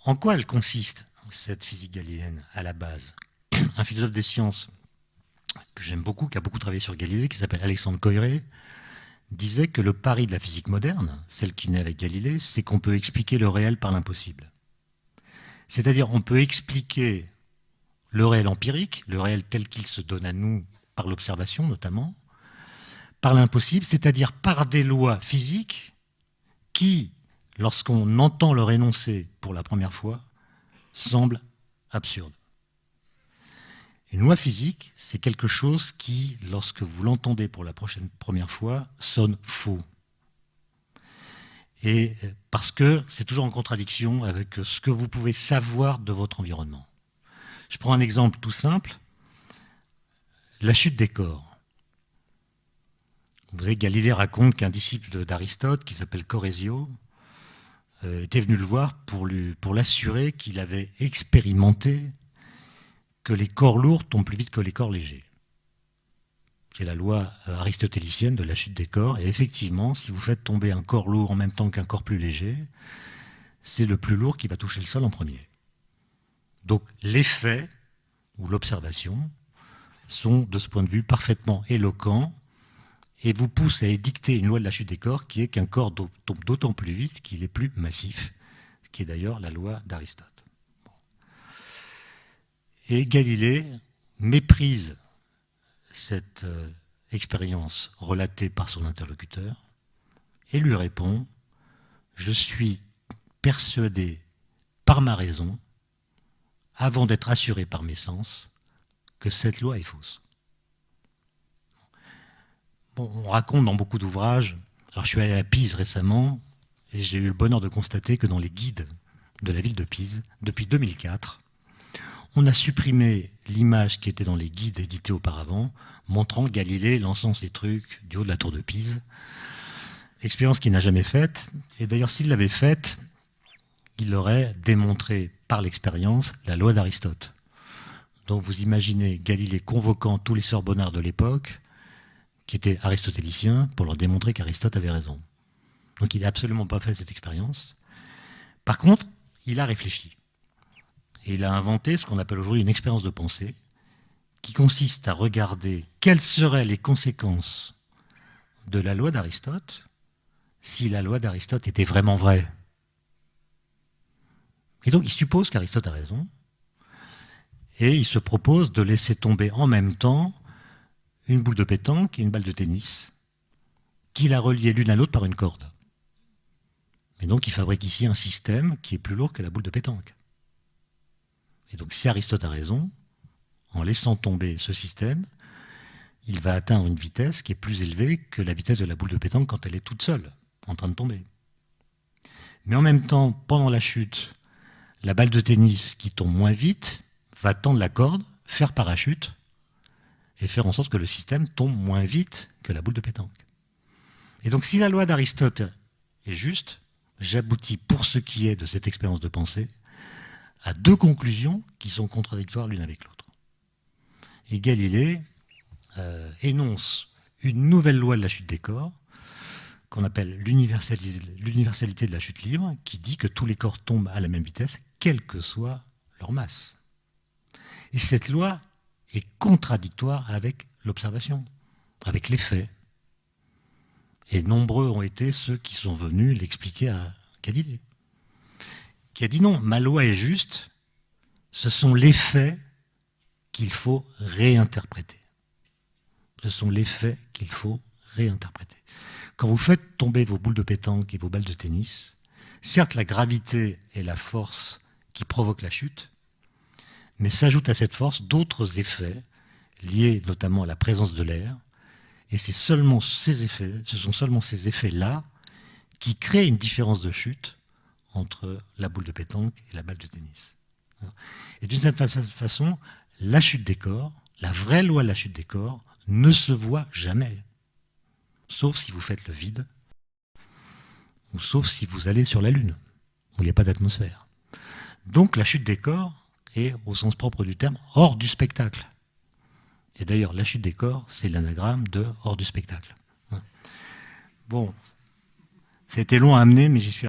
En quoi elle consiste, cette physique galiléenne, à la base? Un philosophe des sciences que j'aime beaucoup, qui a beaucoup travaillé sur Galilée, qui s'appelle Alexandre Koyré, disait que le pari de la physique moderne, celle qui naît avec Galilée, c'est qu'on peut expliquer le réel par l'impossible. C'est-à-dire, on peut expliquer le réel empirique, le réel tel qu'il se donne à nous par l'observation notamment, par l'impossible, c'est-à-dire par des lois physiques qui, lorsqu'on entend leur énoncé pour la première fois, semblent absurdes. Une loi physique, c'est quelque chose qui, lorsque vous l'entendez pour la première fois, sonne faux. Et parce que c'est toujours en contradiction avec ce que vous pouvez savoir de votre environnement. Je prends un exemple tout simple, la chute des corps. Vous savez, Galilée raconte qu'un disciple d'Aristote, qui s'appelle Corésio, était venu le voir pour l'assurer qu'il avait expérimenté que les corps lourds tombent plus vite que les corps légers. C'est la loi aristotélicienne de la chute des corps. Et effectivement, si vous faites tomber un corps lourd en même temps qu'un corps plus léger, c'est le plus lourd qui va toucher le sol en premier. Donc l'effet ou l'observation sont, de ce point de vue, parfaitement éloquents et vous poussent à édicter une loi de la chute des corps qui est qu'un corps tombe d'autant plus vite qu'il est plus massif, qui est d'ailleurs la loi d'Aristote. Et Galilée méprise cette expérience relatée par son interlocuteur et lui répond « Je suis persuadé par ma raison, avant d'être assuré par mes sens, que cette loi est fausse. » Bon, on raconte dans beaucoup d'ouvrages, alors je suis allé à Pise récemment et j'ai eu le bonheur de constater que dans les guides de la ville de Pise, depuis 2004, on a supprimé l'image qui était dans les guides édités auparavant, montrant Galilée lançant ses trucs du haut de la tour de Pise. Expérience qu'il n'a jamais faite. Et d'ailleurs, s'il l'avait faite, il aurait démontré par l'expérience la loi d'Aristote. Donc vous imaginez Galilée convoquant tous les sorbonnards de l'époque, qui étaient aristotéliciens, pour leur démontrer qu'Aristote avait raison. Donc il n'a absolument pas fait cette expérience. Par contre, il a réfléchi. Et il a inventé ce qu'on appelle aujourd'hui une expérience de pensée, qui consiste à regarder quelles seraient les conséquences de la loi d'Aristote si la loi d'Aristote était vraiment vraie. Et donc il suppose qu'Aristote a raison, et il se propose de laisser tomber en même temps une boule de pétanque et une balle de tennis, qu'il a reliées l'une à l'autre par une corde. Et donc il fabrique ici un système qui est plus lourd que la boule de pétanque. Et donc si Aristote a raison, en laissant tomber ce système, il va atteindre une vitesse qui est plus élevée que la vitesse de la boule de pétanque quand elle est toute seule, en train de tomber. Mais en même temps, pendant la chute, la balle de tennis qui tombe moins vite va tendre la corde, faire parachute, et faire en sorte que le système tombe moins vite que la boule de pétanque. Et donc si la loi d'Aristote est juste, j'aboutis pour ce qui est de cette expérience de pensée à deux conclusions qui sont contradictoires l'une avec l'autre. Et Galilée énonce une nouvelle loi de la chute des corps, qu'on appelle l'universalité de la chute libre, qui dit que tous les corps tombent à la même vitesse, quelle que soit leur masse. Et cette loi est contradictoire avec l'observation, avec les faits. Et nombreux ont été ceux qui sont venus l'expliquer à Galilée, qui a dit non, ma loi est juste, ce sont les faits qu'il faut réinterpréter. Ce sont les faits qu'il faut réinterpréter. Quand vous faites tomber vos boules de pétanque et vos balles de tennis, certes la gravité est la force qui provoque la chute, mais s'ajoutent à cette force d'autres effets liés notamment à la présence de l'air, et c'est seulement ces effets, ce sont seulement ces effets-là qui créent une différence de chute entre la boule de pétanque et la balle de tennis. Et d'une certaine façon, la chute des corps, la vraie loi de la chute des corps, ne se voit jamais. Sauf si vous faites le vide, ou sauf si vous allez sur la Lune, où il n'y a pas d'atmosphère. Donc la chute des corps est, au sens propre du terme, hors du spectacle. Et d'ailleurs, la chute des corps, c'est l'anagramme de hors du spectacle. Bon, c'était long à amener, mais j'y suis